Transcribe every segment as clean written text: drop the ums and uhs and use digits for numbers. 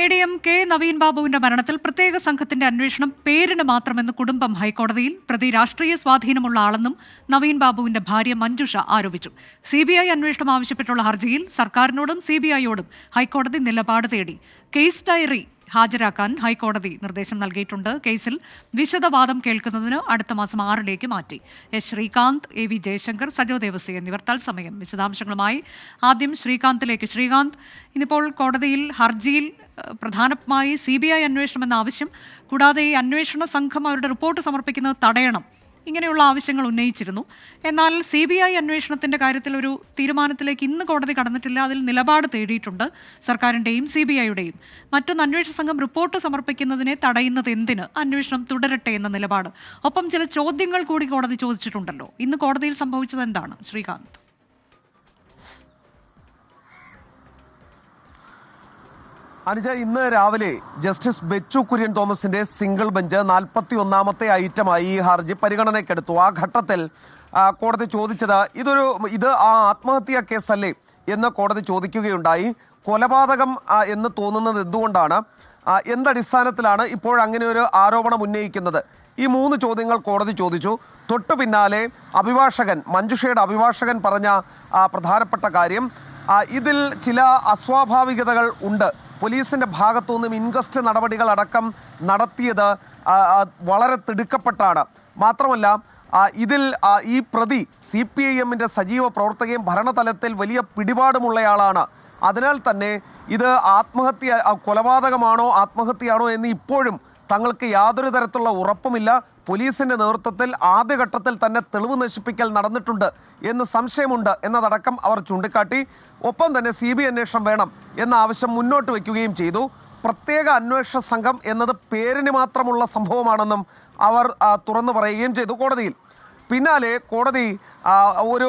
ADM K Naveen ബാബുവിന്റെ മരണത്തിൽ പ്രത്യേക സംഘത്തിന്റെ അന്വേഷണം പേരിന് മാത്രമെന്ന് കുടുംബം ഹൈക്കോടതിയിൽ. പ്രതി രാഷ്ട്രീയ സ്വാധീനമുള്ള ആളെന്നും നവീൻ ബാബുവിന്റെ ഭാര്യ മഞ്ജുഷ ആരോപിച്ചു. CBI അന്വേഷണം ആവശ്യപ്പെട്ടുള്ള ഹർജിയിൽ സർക്കാരിനോടും CBIയോടും ഹൈക്കോടതി നിലപാട് തേടി. കേസ് ഡയറി ഹാജരാക്കാൻ ഹൈക്കോടതി നിർദ്ദേശം നൽകിയിട്ടുണ്ട്. കേസിൽ വിശദവാദം കേൾക്കുന്നതിന് അടുത്ത മാസം 6 മാറ്റി. എസ് ശ്രീകാന്ത്, AV ജയശങ്കർ, സജോ ദേവസി എന്നിവർ തത്സമയം വിശദാംശങ്ങളുമായി. ആദ്യം ശ്രീകാന്തിലേക്ക്. ശ്രീകാന്ത്, ഇന്നിപ്പോൾ കോടതിയിൽ ഹർജിയിൽ പ്രധാനമായി CBI അന്വേഷണം എന്ന ആവശ്യം, കൂടാതെ ഈ അന്വേഷണ സംഘം അവരുടെ റിപ്പോർട്ട് സമർപ്പിക്കുന്നത് തടയണം, ഇങ്ങനെയുള്ള ആവശ്യങ്ങൾ ഉന്നയിച്ചിരുന്നു. എന്നാൽ CBI അന്വേഷണത്തിന്റെ കാര്യത്തിൽ ഒരു തീരുമാനത്തിലേക്ക് ഇന്ന് കോടതി കടന്നിട്ടില്ല. അതിൽ നിലപാട് തേടിയിട്ടുണ്ട് സർക്കാരിന്റെയും CBIയുടെയും. മറ്റൊന്ന്, അന്വേഷണ സംഘം റിപ്പോർട്ട് സമർപ്പിക്കുന്നതിനെ തടയുന്നത് എന്തിന്, അന്വേഷണം തുടരട്ടെ എന്ന നിലപാട്. ഒപ്പം ചില ചോദ്യങ്ങൾ കൂടി കോടതി ചോദിച്ചിട്ടുണ്ടല്ലോ. ഇന്ന് കോടതിയിൽ സംഭവിച്ചത് എന്താണ് ശ്രീകാന്ത്? അനുജ, ഇന്ന് രാവിലെ ജസ്റ്റിസ് ബെച്ചു കുര്യൻ തോമസിന്റെ സിംഗിൾ ബെഞ്ച് 41ാമത്തെ ഐറ്റമായി ഈ ഹർജി പരിഗണനയ്ക്കെടുത്തു. ആ ഘട്ടത്തിൽ കോടതി ചോദിച്ചത് ഇത് ആ ആത്മഹത്യാ കേസല്ലേ എന്ന് കോടതി ചോദിക്കുകയുണ്ടായി. കൊലപാതകം എന്ന് തോന്നുന്നത് എന്തുകൊണ്ടാണ്, എന്തടിസ്ഥാനത്തിലാണ് ഇപ്പോഴങ്ങനെ ഒരു ആരോപണം ഉന്നയിക്കുന്നത്, ഈ 3 ചോദ്യങ്ങൾ കോടതി ചോദിച്ചു. തൊട്ടു പിന്നാലെ മഞ്ജുഷയുടെ അഭിഭാഷകൻ പറഞ്ഞ പ്രധാനപ്പെട്ട കാര്യം, ഇതിൽ ചില അസ്വാഭാവികതകൾ ഉണ്ട്. പോലീസിന്റെ ഭാഗത്തുനിന്നും ഇൻക്വസ്റ്റ് നടപടികളടക്കം നടത്തിയത് വളരെ തിടുക്കപ്പെട്ടാണ്. മാത്രമല്ല, ഇതിൽ ഈ പ്രതി CPIMന്റെ സജീവ പ്രവർത്തകയും ഭരണതലത്തിൽ വലിയ പിടിപാടുമുള്ളയാളാണ്. അതിനാൽ തന്നെ ഇത് കൊലപാതകമാണോ ആത്മഹത്യയാണോ എന്ന് ഇപ്പോഴും തങ്ങൾക്ക് യാതൊരു തരത്തിലുള്ള ഉറപ്പുമില്ല. പോലീസിന്റെ നേതൃത്വത്തിൽ ആദ്യഘട്ടത്തിൽ തന്നെ തെളിവ് നശിപ്പിക്കൽ നടന്നിട്ടുണ്ട് എന്ന് സംശയമുണ്ട് എന്നതടക്കം അവർ ചൂണ്ടിക്കാട്ടി. ഒപ്പം തന്നെ CBI അന്വേഷണം വേണം എന്ന ആവശ്യം മുന്നോട്ട് വയ്ക്കുകയും ചെയ്തു. പ്രത്യേക അന്വേഷണ സംഘം എന്നത് പേരിന് മാത്രമുള്ള സംഭവമാണെന്നും അവർ തുറന്നു പറയുകയും ചെയ്തു കോടതിയിൽ. പിന്നാലെ കോടതി ഒരു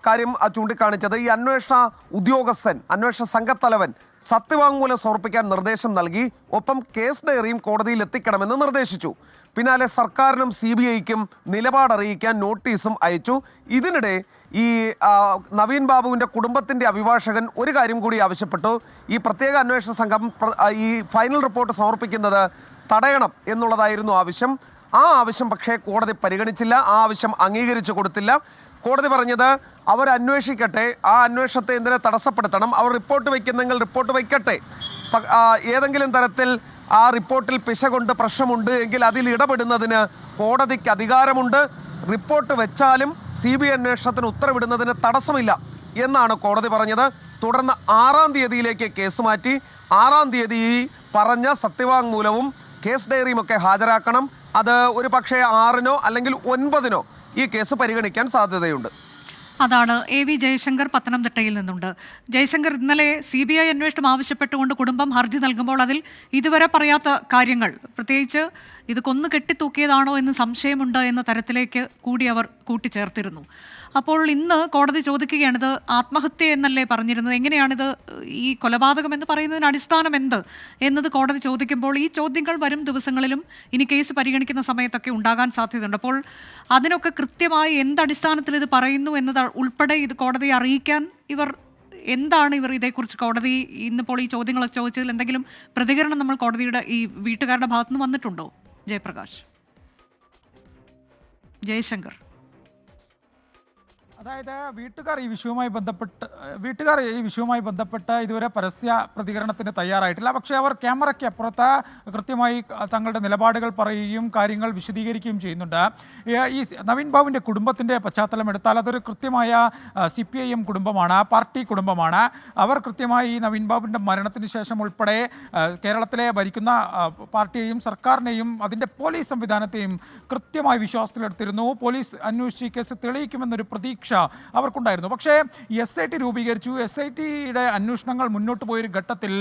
കാര്യം ചൂണ്ടിക്കാണിച്ചത്, ഈ അന്വേഷണ സംഘത്തലവൻ സത്യവാങ്മൂലം സമർപ്പിക്കാൻ നിർദ്ദേശം നൽകി. ഒപ്പം കേസ് ഡയറിയും കോടതിയിൽ എത്തിക്കണമെന്ന് നിർദ്ദേശിച്ചു. പിന്നാലെ സർക്കാരിനും CBIക്കും നിലപാടറിയിക്കാൻ നോട്ടീസും അയച്ചു. ഇതിനിടെ ഈ നവീൻ ബാബുവിൻ്റെ കുടുംബത്തിൻ്റെ അഭിഭാഷകൻ ഒരു കാര്യം കൂടി ആവശ്യപ്പെട്ടു. ഈ പ്രത്യേക അന്വേഷണ സംഘം ഈ ഫൈനൽ റിപ്പോർട്ട് സമർപ്പിക്കുന്നത് തടയണം എന്നുള്ളതായിരുന്നു ആവശ്യം. ആ ആവശ്യം പക്ഷേ കോടതി പരിഗണിച്ചില്ല, ആ ആവശ്യം അംഗീകരിച്ചു കൊടുത്തില്ല. കോടതി പറഞ്ഞത് അവരന്വേഷിക്കട്ടെ, ആ അന്വേഷണത്തെ എന്തിനെ തടസ്സപ്പെടുത്തണം, അവർ റിപ്പോർട്ട് വയ്ക്കുന്നെങ്കിൽ റിപ്പോർട്ട് വയ്ക്കട്ടെ, ഏതെങ്കിലും തരത്തിൽ ആ റിപ്പോർട്ടിൽ പിശകുണ്ട്, പ്രശ്നമുണ്ട് എങ്കിൽ അതിൽ ഇടപെടുന്നതിന് കോടതിക്ക് അധികാരമുണ്ട്. റിപ്പോർട്ട് വെച്ചാലും CBI അന്വേഷണത്തിന് ഉത്തരവിടുന്നതിന് തടസ്സമില്ല എന്നാണ് കോടതി പറഞ്ഞത്. തുടർന്ന് 6-ാം തീയതിയിലേക്ക് കേസ് മാറ്റി. 6-ാം തീയതി പറഞ്ഞ സത്യവാങ്മൂലവും കേസ് ഡയറിയും ഒക്കെ ഹാജരാക്കണം. അത് ഒരു പക്ഷേ 6-നോ അല്ലെങ്കിൽ 9-നോ ഈ കേസ് പരിഗണിക്കാൻ സാധ്യതയുണ്ട്. അതാണ് AV ജയശങ്കർ പത്തനംതിട്ടയിൽ നിന്നുണ്ട്. ജയശങ്കർ, ഇന്നലെ CBI അന്വേഷണം ആവശ്യപ്പെട്ടുകൊണ്ട് കുടുംബം ഹർജി നൽകുമ്പോൾ അതിൽ ഇതുവരെ പറയാത്ത കാര്യങ്ങൾ, പ്രത്യേകിച്ച് ഇത് കൊന്നു കെട്ടിത്തൂക്കിയതാണോ എന്ന് സംശയമുണ്ട് എന്ന തരത്തിലേക്ക് കൂടി അവർ കൂട്ടിച്ചേർത്തിരുന്നു. അപ്പോൾ ഇന്ന് കോടതി ചോദിക്കുകയാണ്, ഇത് ആത്മഹത്യ എന്നല്ലേ പറഞ്ഞിരുന്നത്, എങ്ങനെയാണിത് ഈ കൊലപാതകം എന്ന് പറയുന്നതിന് അടിസ്ഥാനം എന്ത് എന്നത് കോടതി ചോദിക്കുമ്പോൾ ഈ ചോദ്യങ്ങൾ വരും ദിവസങ്ങളിലും ഇനി കേസ് പരിഗണിക്കുന്ന സമയത്തൊക്കെ ഉണ്ടാകാൻ സാധ്യതയുണ്ട്. അപ്പോൾ അതിനൊക്കെ കൃത്യമായി എന്തടിസ്ഥാനത്തിൽ ഇത് പറയുന്നു എന്നത് ഉൾപ്പെടെ ഇത് കോടതിയെ അറിയിക്കാൻ എന്താണ് ഇവർ ഇതേക്കുറിച്ച് കോടതി ഇന്നിപ്പോൾ ഈ ചോദ്യങ്ങളൊക്കെ ചോദിച്ചതിൽ എന്തെങ്കിലും പ്രതികരണം നമ്മൾ കോടതിയുടെ ഈ വീട്ടുകാരുടെ ഭാഗത്തുനിന്ന് വന്നിട്ടുണ്ടോ? ജയശങ്കർ, അതായത് വീട്ടുകാർ ഈ വിഷയവുമായി ബന്ധപ്പെട്ട് ഇതുവരെ പരസ്യ പ്രതികരണത്തിന് തയ്യാറായിട്ടില്ല. പക്ഷേ അവർ ക്യാമറയ്ക്ക് അപ്പുറത്ത് കൃത്യമായി തങ്ങളുടെ നിലപാടുകൾ പറയുകയും കാര്യങ്ങൾ വിശദീകരിക്കുകയും ചെയ്യുന്നുണ്ട്. ഈ നവീൻ ബാബുവിൻ്റെ കുടുംബത്തിൻ്റെ പശ്ചാത്തലം എടുത്താൽ അതൊരു കൃത്യമായ CPIM കുടുംബമാണ്, പാർട്ടി കുടുംബമാണ്. അവർ കൃത്യമായി ഈ നവീൻ ബാബുവിൻ്റെ മരണത്തിന് ശേഷം ഉൾപ്പെടെ കേരളത്തിലെ ഭരിക്കുന്ന പാർട്ടിയെയും സർക്കാരിനെയും അതിൻ്റെ പോലീസ് സംവിധാനത്തെയും കൃത്യമായി വിശ്വാസത്തിലെടുത്തിരുന്നു. പോലീസ് അന്വേഷിച്ച് കേസ് തെളിയിക്കുമെന്നൊരു പ്രതീക്ഷ അവർക്കുണ്ടായിരുന്നു. പക്ഷേ SIT രൂപീകരിച്ചു. SITയുടെ അന്വേഷണങ്ങൾ മുന്നോട്ട് പോയൊരു ഘട്ടത്തിൽ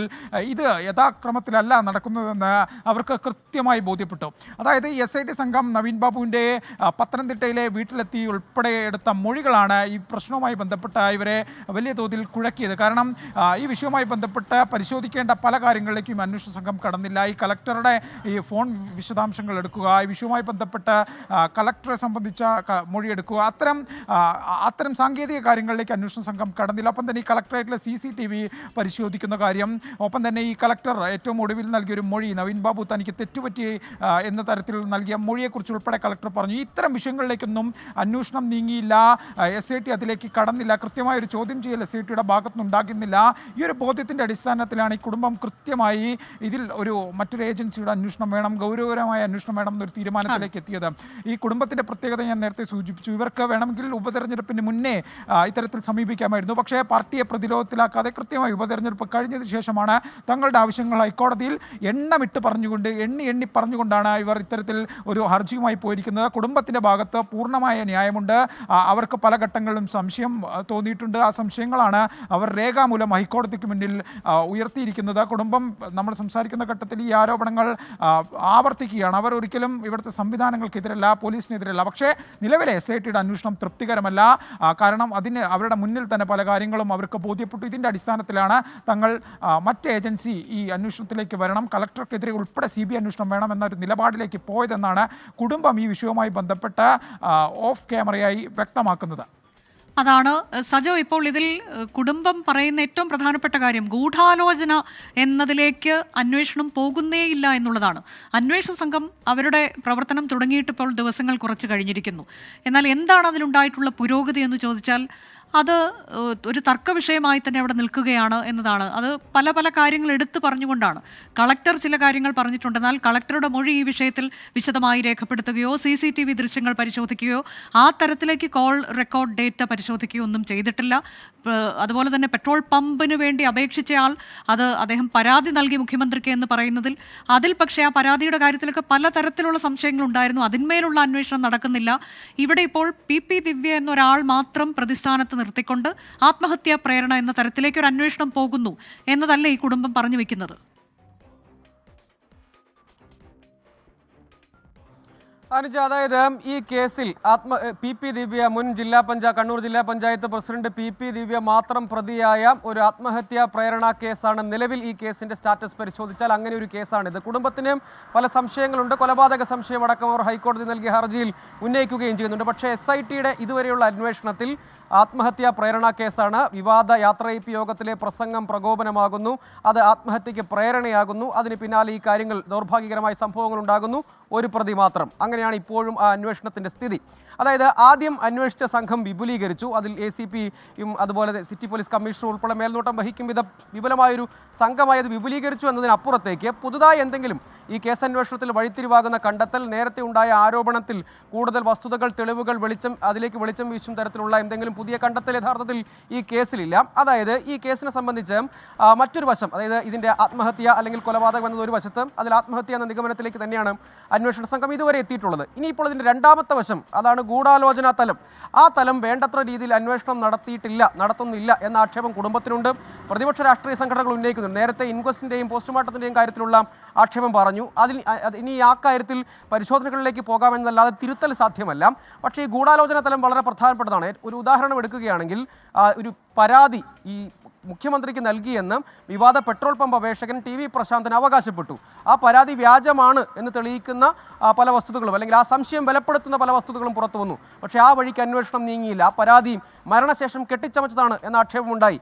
ഇത് യഥാക്രമത്തിലല്ല നടക്കുന്നതെന്ന് അവർക്ക് കൃത്യമായി ബോധ്യപ്പെട്ടു. അതായത് SIT സംഘം നവീൻ ബാബുവിൻ്റെ പത്തനംതിട്ടയിലെ വീട്ടിലെത്തി ഉൾപ്പെടെ എടുത്ത മൊഴികളാണ് ഈ പ്രശ്നവുമായി ബന്ധപ്പെട്ട് ഇവരെ വലിയ തോതിൽ കുഴക്കിയത്. കാരണം ഈ വിഷയവുമായി ബന്ധപ്പെട്ട് പരിശോധിക്കേണ്ട പല കാര്യങ്ങളിലേക്കും അന്വേഷണ സംഘം കടന്നില്ല. ഈ കലക്ടറുടെ ഈ ഫോൺ വിശദാംശങ്ങൾ എടുക്കുക, ഈ വിഷയവുമായി ബന്ധപ്പെട്ട് കലക്ടറെ സംബന്ധിച്ച മൊഴിയെടുക്കുക, അത്തരം അത്തരം സാങ്കേതിക കാര്യങ്ങളിലേക്ക് അന്വേഷണ സംഘം കടന്നില്ല. ഒപ്പം തന്നെ ഈ കളക്ടറേറ്റിലെ CCTV പരിശോധിക്കുന്ന കാര്യം, ഒപ്പം തന്നെ ഈ കളക്ടർ ഏറ്റവും ഒടുവിൽ നൽകിയൊരു മൊഴി, നവീൻ ബാബു തനിക്ക് തെറ്റുപറ്റി എന്ന തരത്തിൽ നൽകിയ മൊഴിയെക്കുറിച്ച് ഉൾപ്പെടെ കളക്ടർ പറഞ്ഞു. ഇത്തരം വിഷയങ്ങളിലേക്കൊന്നും അന്വേഷണം നീങ്ങിയില്ല. SIT അതിലേക്ക് കടന്നില്ല. കൃത്യമായ ഒരു ചോദ്യം ചെയ്യൽ SITയുടെ ഭാഗത്തുനിന്ന് ഉണ്ടാകുന്നില്ല. ഈ ഒരു ബോധ്യത്തിൻ്റെ അടിസ്ഥാനത്തിലാണ് ഈ കുടുംബം കൃത്യമായി ഇതിൽ മറ്റൊരു ഏജൻസിയുടെ അന്വേഷണം വേണം, ഗൗരവകരമായ അന്വേഷണം വേണം എന്നൊരു തീരുമാനത്തിലേക്ക് എത്തിയത്. ഈ കുടുംബത്തിൻ്റെ പ്രത്യേകത ഞാൻ നേരത്തെ സൂചിപ്പിച്ചു. ഇവർക്ക് വേണമെങ്കിൽ ഉപതെരഞ്ഞെടുപ്പിന് മുന്നേ ഇത്തരത്തിൽ സമീപിക്കാമായിരുന്നു. പക്ഷേ പാർട്ടിയെ പ്രതിരോധത്തിലാക്കാതെ കൃത്യമായി ഉപതെരഞ്ഞെടുപ്പ് കഴിഞ്ഞതിന് ശേഷമാണ് തങ്ങളുടെ ആവശ്യങ്ങൾ ഹൈക്കോടതിയിൽ എണ്ണമിട്ട് പറഞ്ഞുകൊണ്ട് എണ്ണി പറഞ്ഞുകൊണ്ടാണ് ഇവർ ഇത്തരത്തിൽ ഒരു ഹർജിയുമായി പോയിരിക്കുന്നത്. കുടുംബത്തിൻ്റെ ഭാഗത്ത് പൂർണ്ണമായ ന്യായമുണ്ട്. അവർക്ക് പല ഘട്ടങ്ങളിലും സംശയം തോന്നിയിട്ടുണ്ട്. ആ സംശയങ്ങളാണ് അവർ രേഖാമൂലം ഹൈക്കോടതിക്ക് മുന്നിൽ ഉയർത്തിയിരിക്കുന്നത്. കുടുംബം നമ്മൾ സംസാരിക്കുന്ന ഘട്ടത്തിൽ ഈ ആരോപണങ്ങൾ ആവർത്തിക്കുകയാണ്. അവർ ഒരിക്കലും ഇവിടുത്തെ സംവിധാനങ്ങൾക്കെതിരല്ല, പോലീസിനെതിരല്ല. പക്ഷേ നിലവിലെ SITയുടെ അന്വേഷണം തൃപ്തികരമല്ല. കാരണം അതിന് അവരുടെ മുന്നിൽ തന്നെ പല കാര്യങ്ങളും അവർക്ക് ബോധ്യപ്പെട്ടു. ഇതിൻ്റെ അടിസ്ഥാനത്തിലാണ് തങ്ങൾ മറ്റ് ഏജൻസി ഈ അന്വേഷണത്തിലേക്ക് വരണം, കളക്ടർക്കെതിരെ ഉൾപ്പെടെ CBI അന്വേഷണം വേണം എന്നൊരു നിലപാടിലേക്ക് പോയതെന്നാണ് കുടുംബം ഈ വിഷയവുമായി ബന്ധപ്പെട്ട ഓഫ് ക്യാമറയായി വ്യക്തമാക്കുന്നത്. അതാണ് സജോ, ഇപ്പോൾ ഇതിൽ കുടുംബം പറയുന്ന ഏറ്റവും പ്രധാനപ്പെട്ട കാര്യം ഗൂഢാലോചന എന്നതിലേക്ക് അന്വേഷണം പോകുന്നേയില്ല എന്നുള്ളതാണ്. അന്വേഷണ സംഘം അവരുടെ പ്രവർത്തനം തുടങ്ങിയിട്ടിപ്പോൾ ദിവസങ്ങൾ കുറച്ച് കഴിഞ്ഞിരിക്കുന്നു. എന്നാൽ എന്താണ് അതിലുണ്ടായിട്ടുള്ള പുരോഗതി എന്ന് ചോദിച്ചാൽ അത് ഒരു തർക്ക വിഷയമായി തന്നെ അവിടെ നിൽക്കുകയാണ് എന്നതാണ്. അത് പല പല കാര്യങ്ങൾ എടുത്തു പറഞ്ഞുകൊണ്ടാണ്. കളക്ടർ ചില കാര്യങ്ങൾ പറഞ്ഞിട്ടുണ്ട്. എന്നാൽ കളക്ടറുടെ മൊഴി ഈ വിഷയത്തിൽ വിശദമായി രേഖപ്പെടുത്തുകയോ CCTV ദൃശ്യങ്ങൾ പരിശോധിക്കുകയോ ആ തരത്തിലേക്ക് കോൾ റെക്കോർഡ് ഡേറ്റ പരിശോധിക്കുകയോ ഒന്നും ചെയ്തിട്ടില്ല. അതുപോലെ തന്നെ പെട്രോൾ പമ്പിന് വേണ്ടി അപേക്ഷിച്ചയാൾ അദ്ദേഹം പരാതി നൽകി മുഖ്യമന്ത്രിക്ക് എന്ന് പറയുന്നതിൽ പക്ഷേ ആ പരാതിയുടെ കാര്യത്തിലൊക്കെ പലതരത്തിലുള്ള സംശയങ്ങളുണ്ടായിരുന്നു. അതിന്മേലുള്ള അന്വേഷണം നടക്കുന്നില്ല. ഇവിടെ ഇപ്പോൾ PP ദിവ്യ എന്നൊരാൾ മാത്രം പ്രതിസ്ഥാനത്ത് നിർത്തിക്കൊണ്ട് ആത്മഹത്യാ പ്രേരണ എന്ന തരത്തിലേക്ക് ഒരു അന്വേഷണം പോകുന്നു എന്നതല്ലേ ഈ കുടുംബം പറഞ്ഞു വെക്കുന്നത്? അനുജ, അതായത് ഈ കേസിൽ PP ദിവ്യ മുൻ കണ്ണൂർ ജില്ലാ പഞ്ചായത്ത് പ്രസിഡന്റ് PP ദിവ്യ മാത്രം പ്രതിയായ ഒരു ആത്മഹത്യാ പ്രേരണ കേസാണ് നിലവിൽ. ഈ കേസിന്റെ സ്റ്റാറ്റസ് പരിശോധിച്ചാൽ അങ്ങനെ ഒരു കേസാണിത്. കുടുംബത്തിന് പല സംശയങ്ങളുണ്ട്. കൊലപാതക സംശയം അടക്കം അവർ ഹൈക്കോടതി നൽകിയ ഹർജിയിൽ ഉന്നയിക്കുകയും ചെയ്യുന്നുണ്ട്. പക്ഷേ SITയുടെ ഇതുവരെയുള്ള അന്വേഷണത്തിൽ ആത്മഹത്യാ പ്രേരണ കേസാണ്. വിവാദ യാത്രയപ്പ് യോഗത്തിലെ പ്രസംഗം പ്രകോപനമാകുന്നു, അത് ആത്മഹത്യക്ക് പ്രേരണയാകുന്നു. അതിന് പിന്നാലെ ഈ കാര്യങ്ങൾ ദൗർഭാഗ്യകരമായ സംഭവങ്ങൾ ഉണ്ടാകുന്നു, ഒരു പ്രതി മാത്രം. അങ്ങനെയാണ് ഇപ്പോഴും ആ അന്വേഷണത്തിൻ്റെ സ്ഥിതി. അതായത് ആദ്യം അന്വേഷിച്ച സംഘം വിപുലീകരിച്ചു. അതിൽ ACPയും അതുപോലെ സിറ്റി പോലീസ് കമ്മീഷണർ ഉൾപ്പെടെ മേൽനോട്ടം വഹിക്കും വിധം വിപുലമായൊരു സംഘമായി അത് വിപുലീകരിച്ചു എന്നതിനപ്പുറത്തേക്ക് പുതുതായി എന്തെങ്കിലും ഈ കേസന്വേഷണത്തിൽ വഴിത്തിരിവാകുന്ന കണ്ടെത്തൽ, നേരത്തെ ഉണ്ടായ ആരോപണത്തിൽ കൂടുതൽ വസ്തുതകൾ, തെളിവുകൾ അതിലേക്ക് വെളിച്ചം വീശും തരത്തിലുള്ള എന്തെങ്കിലും പുതിയ കണ്ടെത്തൽ യഥാർത്ഥത്തിൽ ഈ കേസിലില്ല. അതായത് ഈ കേസിനെ സംബന്ധിച്ച് മറ്റൊരു വശം, അതായത് ഇതിൻ്റെ ആത്മഹത്യ അല്ലെങ്കിൽ കൊലപാതകം എന്നത് ഒരു വശത്ത്, അതിൽ ആത്മഹത്യ എന്ന നിഗമനത്തിലേക്ക് തന്നെയാണ് അന്വേഷണ സംഘം ഇതുവരെ എത്തിയിട്ടുള്ളത്. ഇനിയിപ്പോൾ ഇതിൻ്റെ രണ്ടാമത്തെ വശം, അതാണ് ഗൂഢാലോചനാ തലം. ആ തലം വേണ്ടത്ര രീതിയിൽ അന്വേഷണം നടത്തുന്നില്ല എന്ന ആക്ഷേപം കുടുംബത്തിനുണ്ട്. പ്രതിപക്ഷ രാഷ്ട്രീയ സംഘടനകൾ ഉന്നയിക്കുന്നുണ്ട്. നേരത്തെ ഇൻക്വസ്റ്റിൻ്റെയും പോസ്റ്റ്മോർട്ടത്തിൻ്റെയും കാര്യത്തിലുള്ള ആക്ഷേപം പറഞ്ഞു. ഇനി ആ കാര്യത്തിൽ പരിശോധനകളിലേക്ക് പോകാമെന്നല്ലാതെ തിരുത്തൽ സാധ്യമല്ല. പക്ഷേ ഈ ഗൂഢാലോചന തലം വളരെ പ്രധാനപ്പെട്ടതാണ്. ഒരു ഉദാഹരണം എടുക്കുകയാണെങ്കിൽ, ഒരു പരാതി ഈ മുഖ്യമന്ത്രിക്ക് നൽകിയെന്ന് വിവാദ പെട്രോൾ പമ്പ് അപേക്ഷകൻ TV പ്രശാന്തൻ അവകാശപ്പെട്ടു. ആ പരാതി വ്യാജമാണ് എന്ന് തെളിയിക്കുന്ന പല വസ്തുതകളും, അല്ലെങ്കിൽ ആ സംശയം ബലപ്പെടുത്തുന്ന പല വസ്തുതകളും പുറത്തു വന്നു. പക്ഷേ ആ വഴിക്ക് അന്വേഷണം നീങ്ങിയില്ല. ആ പരാതി മരണശേഷം കെട്ടിച്ചമച്ചതാണ് എന്ന ആക്ഷേപമുണ്ടായി.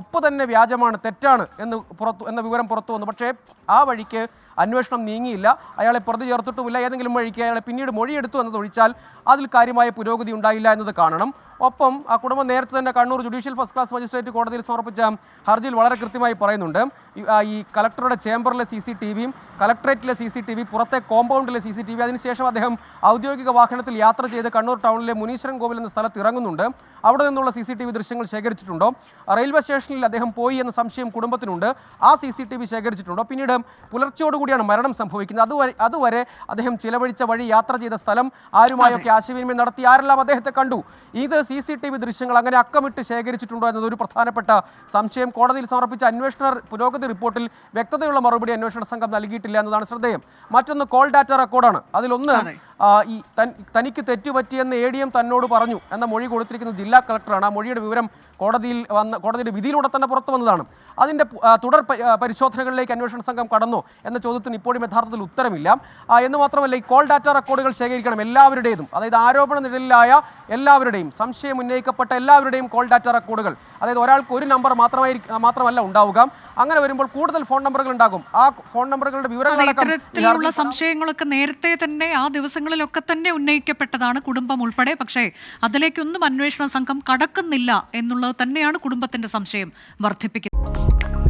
ഉപ്പ് തന്നെ വ്യാജമാണ്, തെറ്റാണ് എന്ന വിവരം പുറത്തു വന്നു. പക്ഷേ ആ വഴിക്ക് അന്വേഷണം നീങ്ങിയില്ല. അയാളെ പ്രതി ചേർത്തിട്ടുമില്ല. ഏതെങ്കിലും വഴിക്ക് അയാളെ പിന്നീട് മൊഴിയെടുത്തു എന്നതൊഴിച്ചാൽ അതിൽ കാര്യമായ പുരോഗതി ഉണ്ടായില്ല എന്നത് കാണണം. ഒപ്പം ആ കുടുംബം നേരത്തെ തന്നെ Kannur judicial first class magistrate കോടതിയിൽ സമർപ്പിച്ച ഹർജിയിൽ വളരെ കൃത്യമായി പറയുന്നുണ്ട്, ഈ കളക്ടറുടെ ചേംബറിലെ CCTVയും കളക്ടറേറ്റിലെ CCTV, പുറത്തെ കോമ്പൗണ്ടിലെ CCTV, അതിനുശേഷം അദ്ദേഹം ഔദ്യോഗിക വാഹനത്തിൽ യാത്ര ചെയ്ത് കണ്ണൂർ ടൗണിലെ മുനീശ്വരൻ കോവിൽ എന്ന സ്ഥലത്ത് ഇറങ്ങുന്നുണ്ട്. അവിടെ നിന്നുള്ള CCTV ദൃശ്യങ്ങൾ ശേഖരിച്ചിട്ടുണ്ടോ? റെയിൽവേ സ്റ്റേഷനിൽ അദ്ദേഹം പോയി എന്ന സംശയം കുടുംബത്തിനുണ്ട്. ആ CCTV ശേഖരിച്ചിട്ടുണ്ടോ? പിന്നീട് പുലർച്ചയോടുകൂടിയാണ് മരണം സംഭവിക്കുന്നത്. അതുവരെ അദ്ദേഹം ചിലവഴിച്ച വഴി, യാത്ര ചെയ്ത സ്ഥലം, ആരുമായൊക്കെ ആശയവിനിമയം നടത്തി, ആരെല്ലാം അദ്ദേഹത്തെ കണ്ടു, ഇത് CCTV ദൃശ്യങ്ങൾ അങ്ങനെ അക്കമിട്ട് ശേഖരിച്ചിട്ടുണ്ടോ എന്നതൊരു പ്രധാനപ്പെട്ട സംശയം. കോടതിയിൽ സമർപ്പിച്ച അന്വേഷണ പുരോഗതി റിപ്പോർട്ടിൽ വ്യക്തതയുള്ള മറുപടി അന്വേഷണ സംഘം നൽകിയിട്ടില്ല എന്നതാണ് ശ്രദ്ധേയം. മറ്റൊന്ന് കോൾ ഡാറ്റ റെക്കോർഡാണ്. അതിലൊന്ന് തനിക്ക് തെറ്റുപറ്റിയെന്ന് ADM തന്നോട് പറഞ്ഞു എന്ന മൊഴി കൊടുത്തിരിക്കുന്നത് ജില്ലാ കളക്ടറാണ്. ആ മൊഴിയുടെ വിവരം കോടതിയുടെ വിധിയിലൂടെ തന്നെ പുറത്തു വന്നതാണ്. അതിൻ്റെ തുടർ പരിശോധനകളിലേക്ക് അന്വേഷണ സംഘം കടന്നു എന്ന ചോദ്യത്തിന് ഇപ്പോഴും യഥാർത്ഥത്തിൽ ഉത്തരമില്ല. എന്ന് മാത്രമല്ല, ഈ കോൾ ഡാറ്റ റെക്കോർഡുകൾ ശേഖരിക്കണം എല്ലാവരുടേതും, അതായത് ആരോപണ നിഴലിലായ എല്ലാവരുടെയും, സംശയം ഉന്നയിക്കപ്പെട്ട എല്ലാവരുടെയും കോൾ ഡാറ്റ റെക്കോർഡുകൾ, അതായത് ഒരാൾക്ക് ഒരു നമ്പർ മാത്രമല്ല ഉണ്ടാവുക. അങ്ങനെ വരുമ്പോൾ കൂടുതൽ ഫോൺ നമ്പറുകൾ ഉണ്ടാകും. ആ ഫോൺ നമ്പറുകളുടെ ഇത്തരത്തിലുള്ള സംശയങ്ങളൊക്കെ നേരത്തെ തന്നെ ആ ദിവസങ്ങളിലൊക്കെ തന്നെ ഉന്നയിക്കപ്പെട്ടതാണ്, കുടുംബം ഉൾപ്പെടെ. പക്ഷേ അതിലേക്കൊന്നും അന്വേഷണ സംഘം കടക്കുന്നില്ല എന്നുള്ളത് തന്നെയാണ് കുടുംബത്തിന്റെ സംശയം വർദ്ധിപ്പിക്കുന്നത്.